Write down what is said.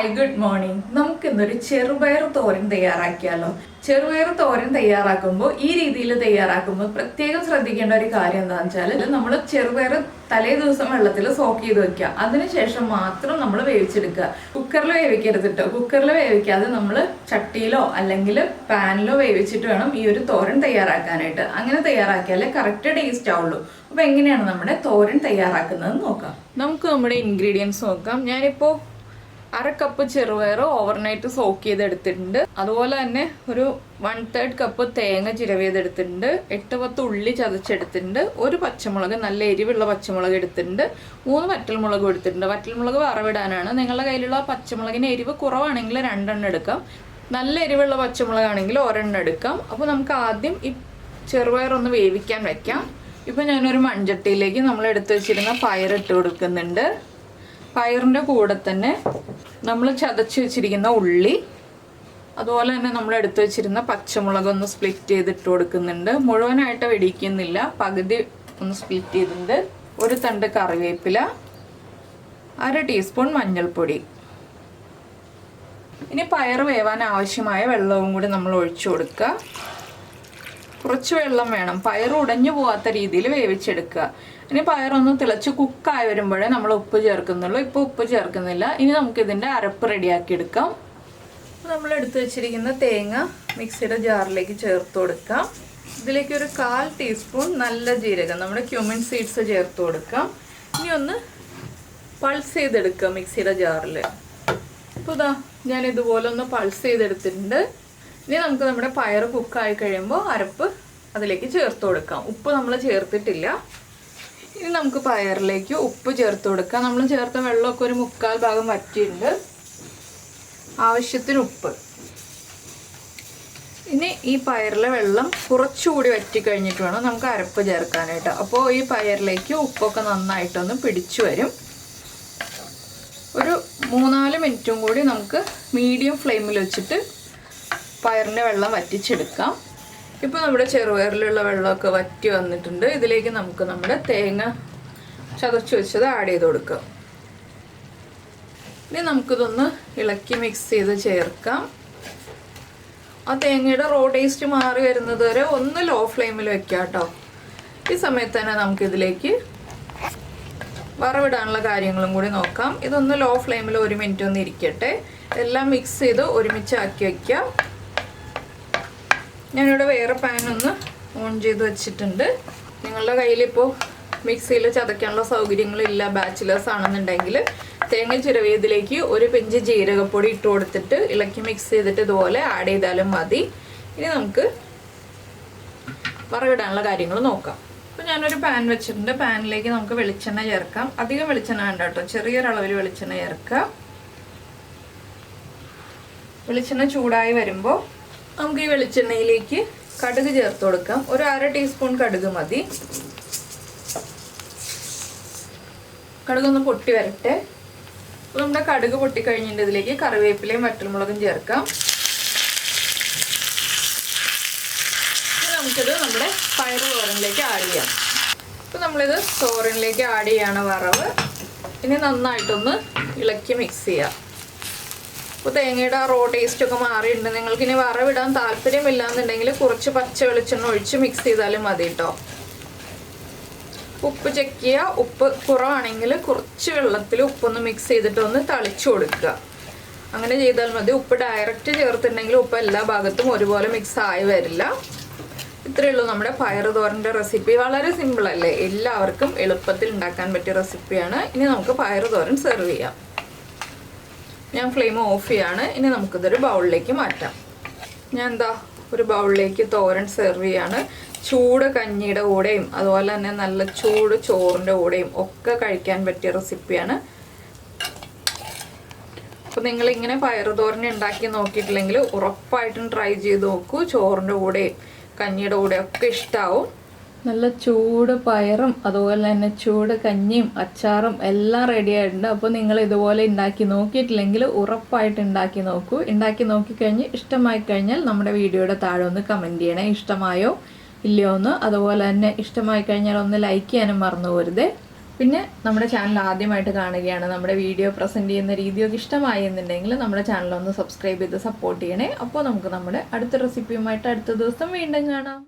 Hi good morning. നമുക്ക് ഇന്നൊരു ചെറുപയർ തോരൻ തയ്യാറാക്കിയാലോ. ചെറുപയർ തോരൻ തയ്യാറാക്കുമ്പോൾ ഈ രീതിയിൽ തയ്യാറാക്കുമ്പോൾ പ്രത്യേകം ശ്രദ്ധിക്കേണ്ട ഒരു കാര്യം എന്താണെന്ന് വെച്ചാൽ നമ്മൾ ചെറുപയർ തലേ ദിവസം വെള്ളത്തിൽ സോക്ക് ചെയ്ത് വെക്കുക. അതിനുശേഷം മാത്രം നമ്മൾ വേവിച്ചെടുക്കുക. കുക്കറിൽ വേവിക്കരുത് കേട്ടോ. കുക്കറിൽ വേവിക്കാതെ നമ്മൾ ചട്ടിയിലോ അല്ലെങ്കിൽ പാനിലോ വേവിച്ചിട്ട് വേണം ഈ ഒരു തോരൻ തയ്യാറാക്കാനായിട്ട്. അങ്ങനെ തയ്യാറാക്കിയാലേ കറക്റ്റ് ടേസ്റ്റ് ആവുള്ളൂ. അപ്പോൾ എങ്ങനെയാണ് നമ്മുടെ തോരൻ തയ്യാറാക്കുന്നത് നോക്കാം. നമുക്ക് നമ്മുടെ ഇൻഗ്രീഡിയൻസ് നോക്കാം. ഞാനിപ്പോൾ 1/2 കപ്പ് ചെറുപയർ ഓവർനൈറ്റ് സോക്ക് ചെയ്തെടുത്തിട്ടുണ്ട്. അതുപോലെ തന്നെ ഒരു 1/3 കപ്പ് തേങ്ങ ചിരവിയതെടുത്തിട്ടുണ്ട്. 8-10 ഉള്ളി ചതച്ചെടുത്തിട്ടുണ്ട്. ഒരു പച്ചമുളക്, നല്ല എരിവുള്ള പച്ചമുളക് എടുത്തിട്ടുണ്ട്. 3 വറ്റൽമുളക് എടുത്തിട്ടുണ്ട്. വറ്റൽമുളക് വറവിടാനാണ്. നിങ്ങളുടെ കയ്യിലുള്ള പച്ചമുളകിന് എരിവ് കുറവാണെങ്കിൽ 2 എണ്ണം എടുക്കാം. നല്ല എരിവുള്ള പച്ചമുളകാണെങ്കിൽ 1 എണ്ണം എടുക്കാം. അപ്പോൾ നമുക്ക് ആദ്യം ഈ ചെറുപയർ ഒന്ന് വേവിക്കാൻ വെക്കാം. ഇപ്പോൾ ഞാനൊരു മൺചട്ടിയിലേക്ക് നമ്മൾ എടുത്തു വെച്ചിരുന്ന പയർ ഇട്ട് കൊടുക്കുന്നുണ്ട്. പയറിൻ്റെ കൂടെ തന്നെ നമ്മൾ ചതച്ച് വെച്ചിരിക്കുന്ന ഉള്ളി, അതുപോലെ തന്നെ നമ്മൾ എടുത്തു വെച്ചിരുന്ന പച്ചമുളക് ഒന്ന് സ്പ്ലിറ്റ് ചെയ്തിട്ട് കൊടുക്കുന്നുണ്ട്. മുഴുവനായിട്ട് വെടിക്കുന്നില്ല, പകുതി ഒന്ന് സ്പ്ലിറ്റ് ചെയ്തിട്ടുണ്ട്. ഒരു തണ്ട് കറിവേപ്പില, 1/2 ടീസ്പൂൺ മഞ്ഞൾപ്പൊടി. ഇനി പയർ വേവാൻ ആവശ്യമായ വെള്ളവും കൂടി നമ്മൾ ഒഴിച്ചു കൊടുക്കുക. കുറച്ച് വെള്ളം വേണം, പയർ ഉടഞ്ഞു പോകാത്ത രീതിയിൽ വേവിച്ചെടുക്കുക. ഇനി പയറൊന്ന് തിളച്ച് കുക്കായി വരുമ്പോഴേ നമ്മൾ ഉപ്പ് ചേർക്കുന്നുള്ളൂ. ഇപ്പോൾ ഉപ്പ് ചേർക്കുന്നില്ല. ഇനി നമുക്കിതിൻ്റെ അരപ്പ് റെഡിയാക്കി എടുക്കാം. നമ്മൾ എടുത്തു വെച്ചിരിക്കുന്ന തേങ്ങ മിക്സിയുടെ ജാറിലേക്ക് ചേർത്ത് കൊടുക്കാം. ഇതിലേക്ക് ഒരു 1/4 ടീസ്പൂൺ നല്ല ജീരകം, നമ്മുടെ ക്യൂമിൻ സീഡ്സ് ചേർത്ത് കൊടുക്കാം. ഇനി ഒന്ന് പൾസ് ചെയ്തെടുക്കുക മിക്സിയുടെ ജാറിൽ. അപ്പോൾ ഇതാ ഞാൻ ഇതുപോലെ ഒന്ന് പൾസ് ചെയ്തെടുത്തിട്ടുണ്ട്. ഇനി നമുക്ക് നമ്മുടെ പയർ കുക്കായി കഴിയുമ്പോൾ അരപ്പ് അതിലേക്ക് ചേർത്ത് കൊടുക്കാം. ഉപ്പ് നമ്മൾ ചേർത്തിട്ടില്ല. ഇനി നമുക്ക് പയറിലേക്ക് ഉപ്പ് ചേർത്ത് കൊടുക്കാം. നമ്മൾ ചേർത്ത വെള്ളമൊക്കെ ഒരു 3/4 ഭാഗം വറ്റിയിട്ടുണ്ട്. ആവശ്യത്തിന് ഉപ്പ്. ഇനി ഈ പയറിലെ വെള്ളം കുറച്ചുകൂടി വറ്റി കഴിഞ്ഞിട്ട് വേണം നമുക്ക് അരപ്പ് ചേർക്കാനായിട്ട്. അപ്പോൾ ഈ പയറിലേക്ക് ഉപ്പൊക്കെ നന്നായിട്ടൊന്ന് പിടിച്ചു വരും. ഒരു 3-4 മിനിറ്റും കൂടി നമുക്ക് മീഡിയം ഫ്ലെയിമിൽ വെച്ചിട്ട് പയറിൻ്റെ വെള്ളം വറ്റിച്ചെടുക്കാം. ഇപ്പോൾ നമ്മുടെ ചെറുപയറിലുള്ള വെള്ളമൊക്കെ വറ്റി വന്നിട്ടുണ്ട്. ഇതിലേക്ക് നമുക്ക് നമ്മുടെ തേങ്ങ ചതച്ച് വെച്ചത് ആഡ് ചെയ്ത് കൊടുക്കാം. ഇനി നമുക്കിതൊന്ന് ഇളക്കി മിക്സ് ചെയ്ത് ചേർക്കാം. ആ തേങ്ങയുടെ റോ ടേസ്റ്റ് മാറി വരുന്നത് വരെ ഒന്ന് ലോ ഫ്ലെയിമിൽ വെക്കാം കേട്ടോ. ഈ സമയത്ത് തന്നെ നമുക്കിതിലേക്ക് വറവിടാനുള്ള കാര്യങ്ങളും കൂടി നോക്കാം. ഇതൊന്ന് ലോ ഫ്ലെയിമിൽ 1 മിനിറ്റ് ഒന്ന് ഇരിക്കട്ടെ. എല്ലാം മിക്സ് ചെയ്ത് ഒരുമിച്ചാക്കി വയ്ക്കാം. ഞാനിവിടെ വേറെ പാനൊന്ന് ഓൺ ചെയ്ത് വെച്ചിട്ടുണ്ട്. നിങ്ങളുടെ കയ്യിലിപ്പോൾ മിക്സിയിൽ ചതയ്ക്കാനുള്ള സൗകര്യങ്ങളില്ല, ബാച്ചിലേഴ്സ് ആണെന്നുണ്ടെങ്കിൽ തേങ്ങ ചിരവിയതിലേക്ക് ഒരു പിഞ്ച് ജീരകപ്പൊടി ഇട്ട് കൊടുത്തിട്ട് ഇളക്കി മിക്സ് ചെയ്തിട്ട് ഇതുപോലെ ആഡ് ചെയ്താലും മതി. ഇനി നമുക്ക് വറവിടാനുള്ള കാര്യങ്ങൾ നോക്കാം. അപ്പോൾ ഞാനൊരു പാൻ വെച്ചിട്ടുണ്ട്. പാനിലേക്ക് നമുക്ക് വെളിച്ചെണ്ണ ചേർക്കാം. അധികം വെളിച്ചെണ്ണ വേണ്ട കേട്ടോ, ചെറിയൊരളവിൽ വെളിച്ചെണ്ണ ചേർക്കാം. വെളിച്ചെണ്ണ ചൂടായി വരുമ്പോൾ നമുക്ക് ഈ വെളിച്ചെണ്ണയിലേക്ക് കടുക് ചേർത്ത് കൊടുക്കാം. ഒരു 1/2 ടീസ്പൂൺ കടുക് മതി. കടുകൊന്ന് പൊട്ടി വരട്ടെ. അപ്പോൾ നമ്മുടെ കടുക് പൊട്ടിക്കഴിഞ്ഞിട്ട് ഇതിലേക്ക് കറിവേപ്പിലയും വറ്റൽമുളകും ചേർക്കാം. നമുക്കിത് നമ്മുടെ പയർ തോരനിലേക്ക് ആഡ് ചെയ്യാം. അപ്പോൾ നമ്മളിത് തോരനിലേക്ക് ആഡ് ചെയ്യാണ് വറവ്. ഇനി നന്നായിട്ടൊന്ന് ഇളക്കി മിക്സ് ചെയ്യാം. അപ്പോൾ തേങ്ങയുടെ ആ റോ ടേസ്റ്റൊക്കെ മാറിയിട്ടുണ്ട്. നിങ്ങൾക്കിനി വറവിടാൻ താല്പര്യമില്ലാന്നുണ്ടെങ്കിൽ കുറച്ച് പച്ച വെളിച്ചെണ്ണ ഒഴിച്ച് മിക്സ് ചെയ്താലും മതി കേട്ടോ. ഉപ്പ് ചെക്ക് ചെയ്യുക. ഉപ്പ് കുറവാണെങ്കിൽ കുറച്ച് വെള്ളത്തിൽ ഉപ്പൊന്ന് മിക്സ് ചെയ്തിട്ട് ഒന്ന് തളിച്ചു കൊടുക്കുക. അങ്ങനെ ചെയ്താൽ മതി. ഉപ്പ് ഡയറക്റ്റ് ചേർത്തിട്ടുണ്ടെങ്കിൽ ഉപ്പ് എല്ലാ ഭാഗത്തും ഒരുപോലെ മിക്സ് ആയി വരില്ല. ഇത്രയേ ഉള്ളൂ നമ്മുടെ പയർ തോരൻ്റെ റെസിപ്പി. വളരെ സിമ്പിളല്ലേ, എല്ലാവർക്കും എളുപ്പത്തിൽ ഉണ്ടാക്കാൻ പറ്റിയ റെസിപ്പിയാണ്. ഇനി നമുക്ക് പയർ തോരൻ സെർവ് ചെയ്യാം. ഞാൻ ഫ്ലെയിം ഓഫ് ചെയ്യാണ്. ഇനി നമുക്കിതൊരു ബൗളിലേക്ക് മാറ്റാം. ഞാൻ എന്താ ഒരു ബൗളിലേക്ക് തോരൻ സെർവ് ചെയ്യാണ്. ചൂട് കഞ്ഞിയുടെ കൂടെയും അതുപോലെ തന്നെ നല്ല ചൂട് ചോറിൻ്റെ കൂടെയും ഒക്കെ കഴിക്കാൻ പറ്റിയ റെസിപ്പിയാണ്. അപ്പോൾ നിങ്ങളിങ്ങനെ പയർ തോരൻ ഉണ്ടാക്കി നോക്കിയിട്ടില്ലെങ്കിൽ ഉറപ്പായിട്ടും ട്രൈ ചെയ്ത് നോക്കൂ. ചോറിൻ്റെ കൂടെയും കഞ്ഞിയുടെ കൂടെയും ഒക്കെ ഇഷ്ടമാവും. നല്ല ചൂട് പയറും അതുപോലെ തന്നെ ചൂട് കഞ്ഞിയും അച്ചാറും എല്ലാം റെഡി ആയിട്ടുണ്ട്. അപ്പോൾ നിങ്ങൾ ഇതുപോലെ ഉണ്ടാക്കി നോക്കിയിട്ടില്ലെങ്കിൽ ഉറപ്പായിട്ട് ഉണ്ടാക്കി നോക്കൂ. ഉണ്ടാക്കി നോക്കിക്കഴിഞ്ഞ് ഇഷ്ടമായി കഴിഞ്ഞാൽ നമ്മുടെ വീഡിയോയുടെ താഴെ ഒന്ന് കമൻറ്റ് ചെയ്യണേ, ഇഷ്ടമായോ ഇല്ലയോ എന്ന്. അതുപോലെ തന്നെ ഇഷ്ടമായി കഴിഞ്ഞാൽ ഒന്ന് ലൈക്ക് ചെയ്യാനും മറന്നു പോരുതേ. പിന്നെ നമ്മുടെ ചാനൽ ആദ്യമായിട്ട് കാണുകയാണ്, നമ്മുടെ വീഡിയോ പ്രസൻറ്റ് ചെയ്യുന്ന രീതിയൊക്കെ ഇഷ്ടമായി എന്നുണ്ടെങ്കിൽ നമ്മുടെ ചാനൽ ഒന്ന് സബ്സ്ക്രൈബ് ചെയ്ത് സപ്പോർട്ട് ചെയ്യണേ. അപ്പോൾ നമുക്ക് നമ്മുടെ അടുത്ത റെസിപ്പിയുമായിട്ട് അടുത്ത ദിവസം വീണ്ടും കാണാം.